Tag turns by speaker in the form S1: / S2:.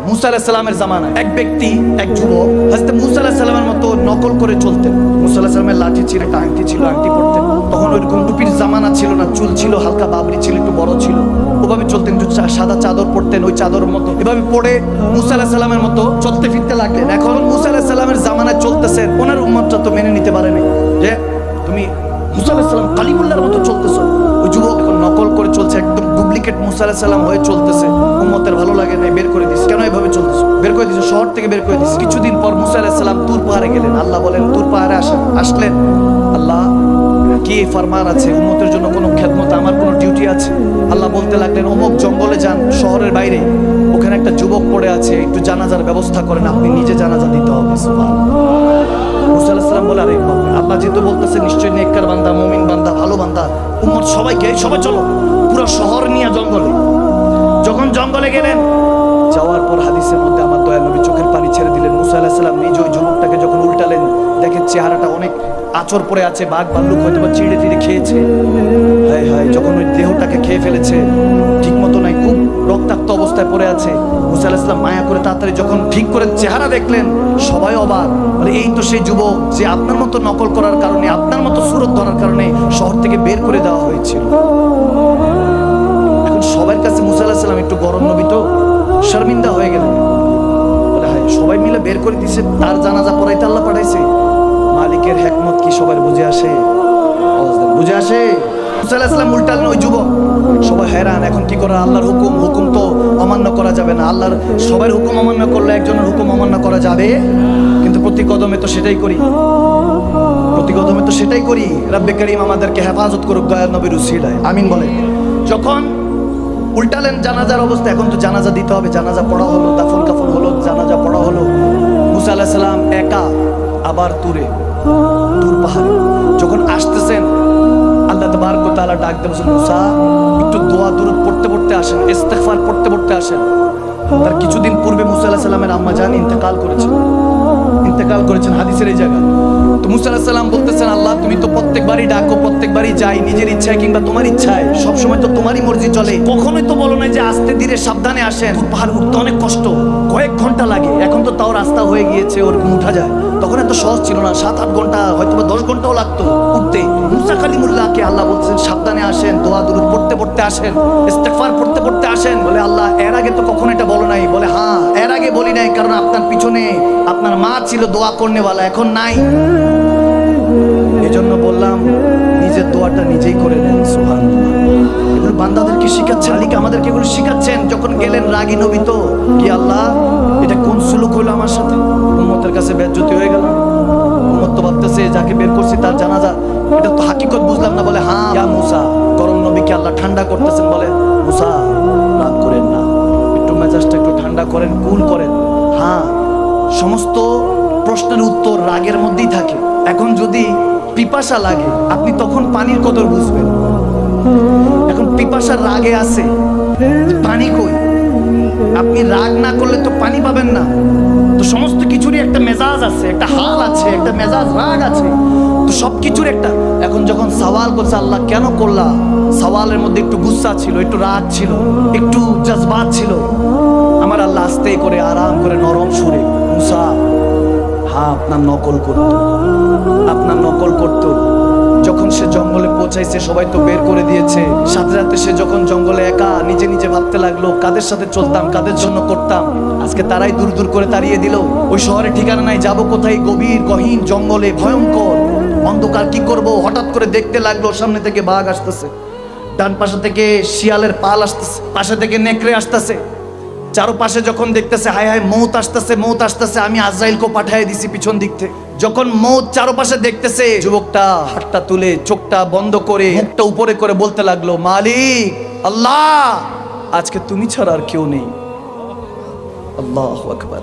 S1: মুসা আলাইহিস সালামের জামানায় এক ব্যক্তি, এক যুবক হযরত মুসা আলাইহিস সালামের মতো নকল করে চলতেন। মুসা আলাইহিস সালামের লাঠি ছিল, একটা আংটি ছিল, আংটি পরতেন। তখন ওইরকম টুপির জামানা ছিল না, চুল ছিল হালকা বাবরি ছিল, একটু বড় ছিল। ওভাবে চলতেন, একটু সাদা চাদর পরতেন, ওই চাদরের মতো এভাবে পরে মুসা আলাইহিস সালামের মতো চলতে ফিরতে লাগলেন। এখন মুসা আলাইহিস সালামের জামানায় চলতেছেন, ওনার উম্মতটা তো মেনে নিতে পারেনি যে তুমি মুসা আলাইহিস সালাম কালিমুল্লাহর মতো চলতেছো। ওই যুবক এখন নকল করে চলছে, একদম ডুপ্লিকেট মুসা আলাইহিস সালাম হয়ে চলতেছে। উম্মতের ভালো লাগে না, বের করে দিছে। কেন এভাবে চলতেছো? বের করে দিছে, শহর থেকে বের করে দিছে। কিছুদিন পর মুসা আলাইহিস সালাম তুর পাহাড়ে গেলেন। আল্লাহ বলেন তুর পাহাড়ে আসলেন। আল্লাহ কি ফরমান আছে, উম্মতের জন্য কোনো খেদমত, আমার কোনো ডিউটি আছে? আল্লাহ বলতে লাগলেন অমুক জঙ্গলে যান, শহরের বাইরে, ওখানে একটা যুবক পড়ে আছে, একটু জানাজার ব্যবস্থা করেন, আপনি নিজে জানাজা দিতে হবে। সুবহানাল্লাহ। মুসা আলাইহিস সালাম বলে, আরে আল্লাহ যেহেতু বলতেছে নিশ্চয়ই নেককার বান্দা, মুমিন বান্দা, ভালো বান্দা, উম্মত সবাইকে, সবাই চলো পুরো শহর নিয়ে জঙ্গলে। যখন জঙ্গলে গেলেন, যাওয়ার পর হাদিসের মধ্যে আমার দয়াল নবী চোখের পানি ছেড়ে দিলেন। মুসা আলাইহিস সালাম নিজে ওই যুবকটাকে যখন উল্টালেন, দেখেন চেহারাটা অনেক আচর পড়ে আছে, বাঘ ভাল্লুক হয়তো বা চিড়ে টিড়ে খেয়েছে। হায় হায়, যখন ওই দেহটাকে খেয়ে ফেলেছে, ঠিক মতো নাই, খুব রক্তাক্ত অবস্থায় পড়ে আছে। মুসা আলাইহিস সালাম মায়া করে তাড়াতাড়ি যখন ঠিক করে চেহারা দেখলেন, সবাই অবাক, বলে এই তো সেই যুবক যে আপনার মতো নকল করার কারণে, আপনার মতো সুরত ধরার কারণে শহর থেকে বের করে দেওয়া হয়েছিল। এখন সবার কাছে মুসা আলাইহিস সালাম একটু গরম নবী তো শর্মিন্দা হয়ে গেলেন। বলে হায়, সবাই মিলে বের করে দিছে, তার জানাজা পড়াইতে আল্লাহ পাঠাইছে। মালিকের হিকমত কি সবার বুঝে আসে? বুঝে আসে? মুসা আলাইহিস সালাম উল্টালেন ওই যুবক, সবাই হয়রান, এখন কি করা? আল্লাহর হুকুম তো অমান্য করা যাবে না। আল্লাহর সবার হুকুম অমান্য করলে একজনের হুকুম অমান্য করা যাবে? কিন্তু প্রতি কদমে তো সেটাই করি, প্রতি কদমে তো সেটাই করি। রব্বে করিম আমাদেরকে হেফাজত করুক দয়াল নবীর উসিলায়, আমিন বলে। যখন উল্টালেন জানাজার অবস্থা, এখন তো জানাজা দিতে হবে। জানাজা পড়া হলো, দাফন কাফন হলো, জানাজা পড়া হলো। মুসা আলাইহিস সালাম একা আবার তুর পাহাড়ে যখন আসতেছেন, আল্লাহ তাবারক ওয়া তাআলা ডাক দিয়ে বলেন, মুসা একটু দোয়া দুরূদ পড়তে পড়তে আসেন, ইস্তিগফার পড়তে পড়তে আসেন। তার কিছুদিন পূর্বে মুসা আলাইহিস সালামের আম্মা জান ইন্তেকাল করেছেন হাদিসের এই জায়গা। তো মুসা আলাইহিস সালাম বলতেছেন, আল্লাহ তুমি তো প্রত্যেকবারই ডাকো, প্রত্যেকবারই যাই নিজের ইচ্ছায় কিংবা তোমার ইচ্ছায়, সবসময় তো তোমারই মর্জি চলে, কখনোই তো বলো না যে আস্তে ধীরে সাবধানে আসেন। পাহাড় উঠতে অনেক কষ্ট, কয়েক ঘন্টা লাগে। এখন তো তাও রাস্তা হয়ে গিয়েছে, ওরকম উঠা যায়। তখন এত সহজ ছিল না, 7-8 ঘন্টা হয়তো 10 ঘন্টাও লাগতো উঠতে। মুসা কালিমুল্লাহকে আল্লাহ বলছেন সাবধানে আসেন, দোয়া দুরূদ পড়তে পড়তে আসেন, ইস্তিগফার পড়তে পড়তে আসেন। বলে আল্লাহ এর আগে তো কখনো এটা বলো নাই। বলে হ্যাঁ, এর আগে বলি নাই, কারণ আপনার পিছনে আপনার মা ছিল দোয়া করনেওয়ালা, এখন নাই, এজন্য বললাম নিজের দোয়াটা নিজেই করে নেন। সুবহানাল্লাহ। এগুলো বান্দাদেরকে শিখাচ্ছেন, মালিক আমাদেরকে এগুলো শিখাচ্ছেন। যখন গেলেন রাগী নবী তো, কি আল্লাহ এটা কোন সুলুক হলো আমার সাথে? উম্মতের কাছে বেজ্জতি হয়ে গেল। উম্মত তো ভাবতেছে যাকে বের করছি তার জানাজা, এটা তো হাকিকত বুঝলাম না। বলে হ্যাঁ ইয়া মুসা, গরম নবীকে আল্লাহ ঠান্ডা করতেছেন। বলে মুসা রাগ করেন না, একটু মেজাজটা একটু ঠান্ডা করেন, কুল করেন। হ্যাঁ, সমস্ত প্রশ্নের উত্তর রাগের মধ্যেই থাকে। এখন যদি পিপাসা লাগে, আপনি তখন পানির কদর বুঝবেন। এখন পিপাসা রাগে আছে, পানি কই? আপনি রাগ না করলে তো পানি পাবেন না। তো সমস্ত কিছুরই একটা মেজাজ আছে, একটা হাল আছে, একটা মেজাজ রাগ আছে, তো সবকিছুর একটা। এখন যখন সওয়াল করছে আল্লাহ কেন করলা, সওয়ালের মধ্যে একটু গুসা ছিল, একটু রাগ ছিল, একটু জজবাত ছিল। আমার আল্লাহ আস্তে করে আরাম করে নরম সুরে, মুসা হ্যাঁ আপনার নকল করতো। যখন সে জঙ্গলে পৌঁছাইছে, সবাই তো বের করে দিয়েছে, সাথে সাথে সে যখন জঙ্গলে একা নিজে নিজে ভাবতে লাগলো, কাদের সাথে চলতাম, কাদের জন্য করতাম, আজকে তারাই দূর দূর করে তাড়িয়ে দিল। ওই শহরে ঠিকানা নাই, যাবো কোথায়? গভীর গহীন জঙ্গলে, ভয়ঙ্কর অন্ধকার, কি করব? হঠাৎ করে দেখতে লাগলো সামনে থেকে বাঘ আসতেছে, ডান পাশে থেকে শিয়ালের পাল আসতেছে, পাশে থেকে নেকড়ে আসতেছে। চারপাশে যখন দেখতেছে হায় হায় মৌত আসতেছে, আমি আজরাইলকে পাঠিয়ে দিছি পিছন দিক থেকে। যখন মৌত চারপাশে দেখতেছে, যুবকটা হাতটা তুলে চোখটা বন্ধ করে মুখটা উপরে করে বলতে লাগলো, মালিক আল্লাহ আজকে তুমি ছাড়া আর কেউ নেই। আল্লাহু আকবার।